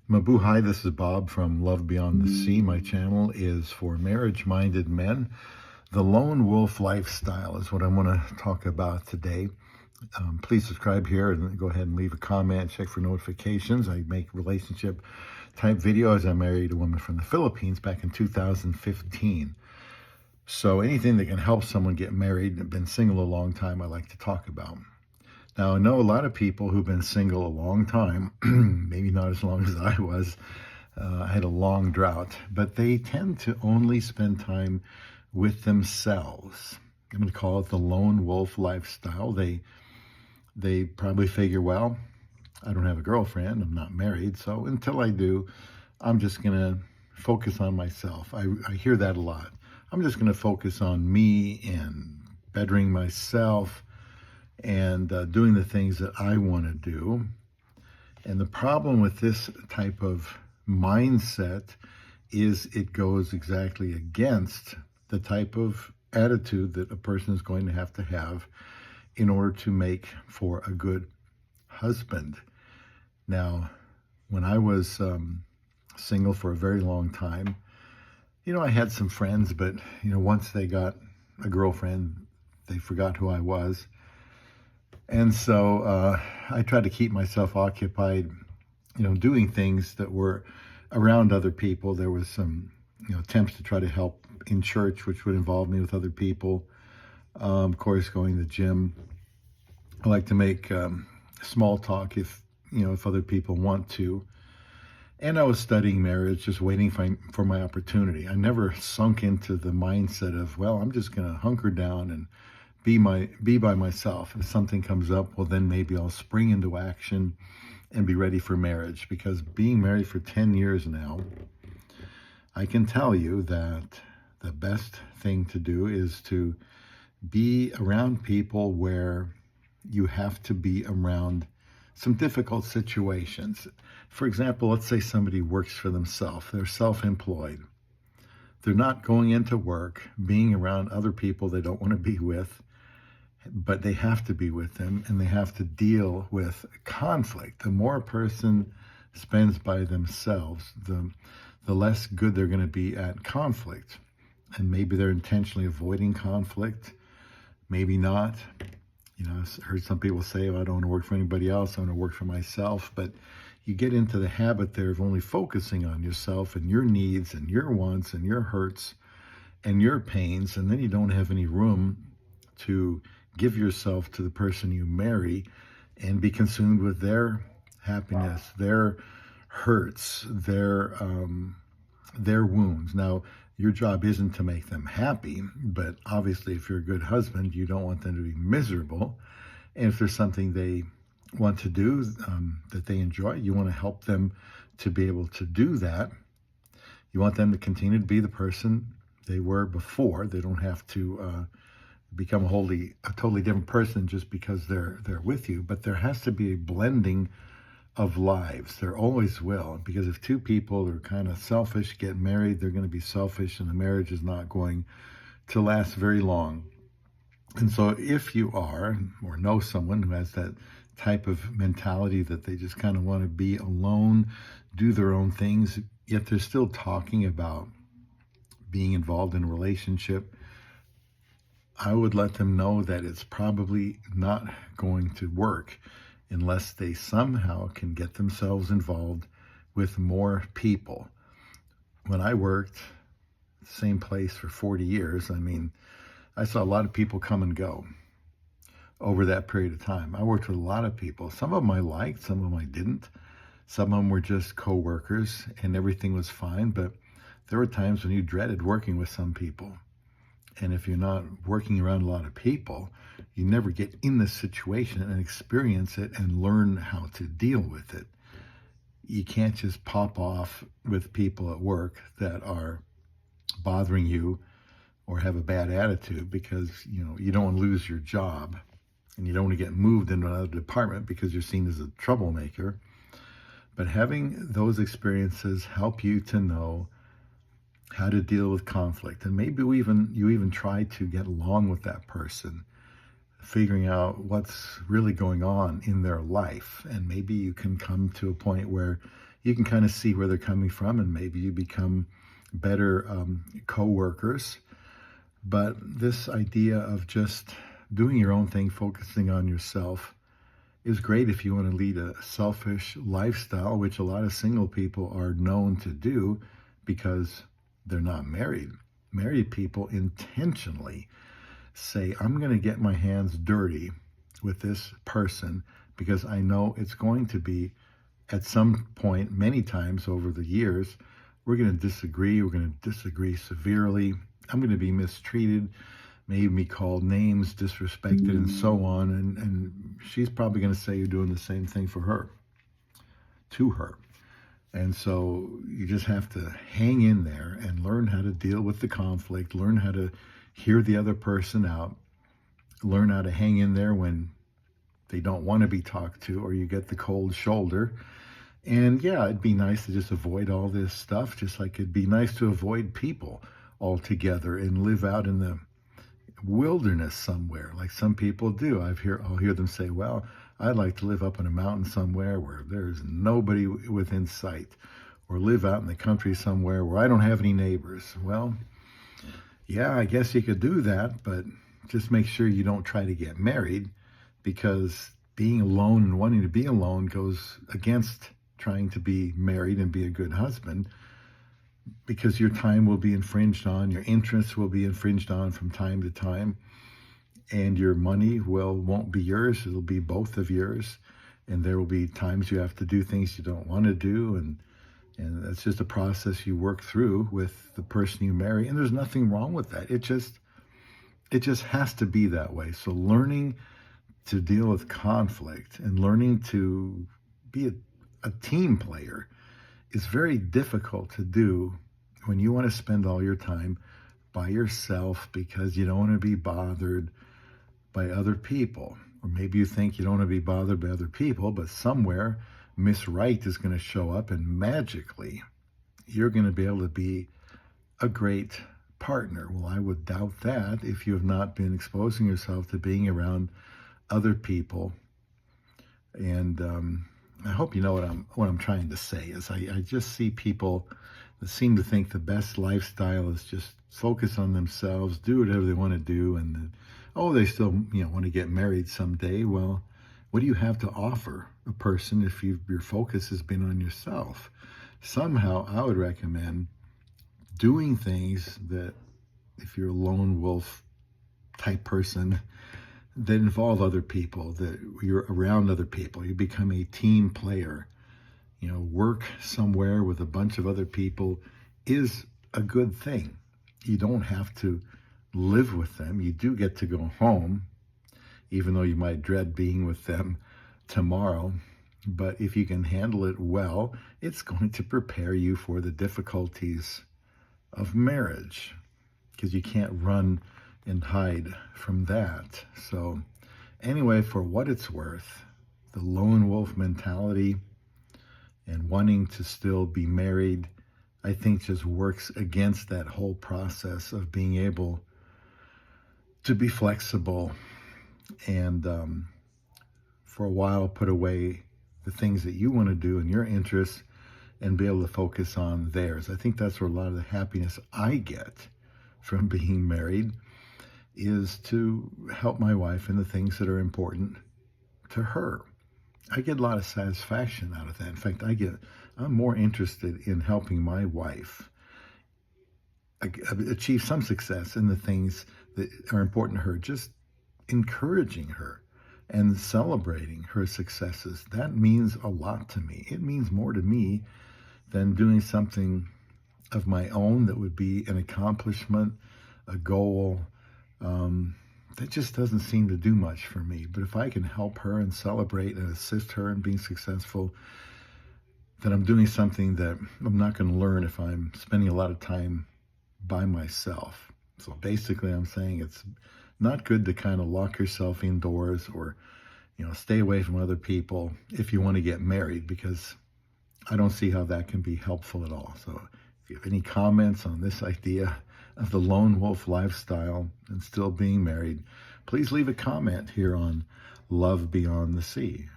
Mabuhay, this is Bob from Love Beyond the Sea. My channel is for marriage-minded men. The lone wolf lifestyle is what I want to talk about today. Please subscribe here and go ahead and leave a comment, check for notifications. I make relationship type videos. I married a woman from the Philippines back in 2015. So anything that can help someone get married and been single a long time, I like to talk about. Now, I know a lot of people who've been single a long time, maybe not as long as I was. I had a long drought, but they tend to only spend time with themselves. I'm going to call it the lone wolf lifestyle. They probably figure, well, I don't have a girlfriend, I'm not married, so until I do, I'm just going to focus on myself. I hear that a lot. I'm just going to focus on me and bettering myself and doing the things that I want to do. And the problem with this type of mindset is it goes exactly against the type of attitude that a person is going to have in order to make for a good husband. Now, when I was single for a very long time, I had some friends, but, once they got a girlfriend, they forgot who I was. And so I tried to keep myself occupied, doing things that were around other people. There was some, attempts to try to help in church, which would involve me with other people. Of course, going to the gym. I like to make small talk if other people want to. And I was studying marriage, just waiting for my opportunity. I never sunk into the mindset of, well, I'm just going to hunker down and be by myself. If something comes up, well, then maybe I'll spring into action and be ready for marriage. Because being married for 10 years now, I can tell you that the best thing to do is to be around people where you have to be around some difficult situations. For example, let's say somebody works for themselves. They're self-employed. They're not going into work, being around other people they don't want to be with, but they have to be with them, and they have to deal with conflict. The more a person spends by themselves, the less good they're going to be at conflict. And maybe they're intentionally avoiding conflict, maybe not. I've heard some people say, I don't want to work for anybody else, I want to work for myself. But you get into the habit there of only focusing on yourself and your needs and your wants and your hurts and your pains, and then you don't have any room to give yourself to the person you marry and be consumed with their happiness, their hurts, their wounds. Now, your job isn't to make them happy, but obviously if you're a good husband, you don't want them to be miserable. And if there's something they want to do that they enjoy, you want to help them to be able to do that. You want them to continue to be the person they were before. They don't have to become a totally different person just because they're with you. But there has to be a blending of lives. There always will, because if two people are kind of selfish, get married, they're going to be selfish, and the marriage is not going to last very long. And so if you are, or know someone who has that type of mentality that they just kind of want to be alone, do their own things, yet they're still talking about being involved in a relationship, I would let them know that it's probably not going to work unless they somehow can get themselves involved with more people. When I worked the same place for 40 years, I saw a lot of people come and go over that period of time. I worked with a lot of people. Some of them I liked, some of them I didn't. Some of them were just co-workers and everything was fine, but there were times when you dreaded working with some people. And if you're not working around a lot of people, you never get in this situation and experience it and learn how to deal with it. You can't just pop off with people at work that are bothering you or have a bad attitude, because you don't want to lose your job and you don't want to get moved into another department because you're seen as a troublemaker. But having those experiences help you to know how to deal with conflict. And maybe you even try to get along with that person, figuring out what's really going on in their life. And maybe you can come to a point where you can kind of see where they're coming from, and maybe you become better co-workers. But this idea of just doing your own thing, focusing on yourself, is great if you want to lead a selfish lifestyle, which a lot of single people are known to do because they're not married. Married people intentionally say, I'm going to get my hands dirty with this person because I know it's going to be, at some point, many times over the years, we're going to disagree. We're going to disagree severely. I'm going to be mistreated, maybe be called names, disrespected, and so on. And she's probably going to say you're doing the same thing for her, to her. And so you just have to hang in there and learn how to deal with the conflict, learn how to hear the other person out, learn how to hang in there when they don't want to be talked to or you get the cold shoulder. And yeah, it'd be nice to just avoid all this stuff, just like it'd be nice to avoid people altogether and live out in the wilderness somewhere, like some people do. I'll hear them say, well, I'd like to live up in a mountain somewhere where there's nobody within sight, or live out in the country somewhere where I don't have any neighbors. Well, yeah, I guess you could do that, but just make sure you don't try to get married, because being alone and wanting to be alone goes against trying to be married and be a good husband, because your time will be infringed on, your interests will be infringed on from time to time, and your money won't be yours. It'll be both of yours, and there will be times you have to do things you don't want to do, and that's just a process you work through with the person you marry, and there's nothing wrong with that. It just has to be that way. So learning to deal with conflict and learning to be a team player is very difficult to do when you want to spend all your time by yourself because you don't want to be bothered by other people. Or maybe you think you don't want to be bothered by other people, but somewhere Miss Right is going to show up and magically you're going to be able to be a great partner. Well, I would doubt that if you have not been exposing yourself to being around other people. And I hope you know what I'm trying to say is I just see people that seem to think the best lifestyle is just focus on themselves, do whatever they want to do, and they still want to get married someday. Well, what do you have to offer a person if your focus has been on yourself? Somehow I would recommend doing things that, if you're a lone wolf type person, that involve other people, that you're around other people, you become a team player. Work somewhere with a bunch of other people is a good thing. You don't have to live with them. You do get to go home, even though you might dread being with them tomorrow. But if you can handle it well, it's going to prepare you for the difficulties of marriage, because you can't run and hide from that. So anyway, for what it's worth, the lone wolf mentality and wanting to still be married, I think just works against that whole process of being able to be flexible and for a while put away the things that you want to do and your interests and be able to focus on theirs. I think that's where a lot of the happiness I get from being married is to help my wife in the things that are important to her. I get a lot of satisfaction out of that. In fact, I'm more interested in helping my wife achieve some success in the things that are important to her, just encouraging her and celebrating her successes. That means a lot to me. It means more to me than doing something of my own that would be an accomplishment, a goal, that just doesn't seem to do much for me. But if I can help her and celebrate and assist her in being successful, then I'm doing something that I'm not going to learn if I'm spending a lot of time by myself. So basically I'm saying it's not good to kind of lock yourself indoors or, stay away from other people if you want to get married, because I don't see how that can be helpful at all. So if you have any comments on this idea of the lone wolf lifestyle and still being married, please leave a comment here on Love Beyond the Sea.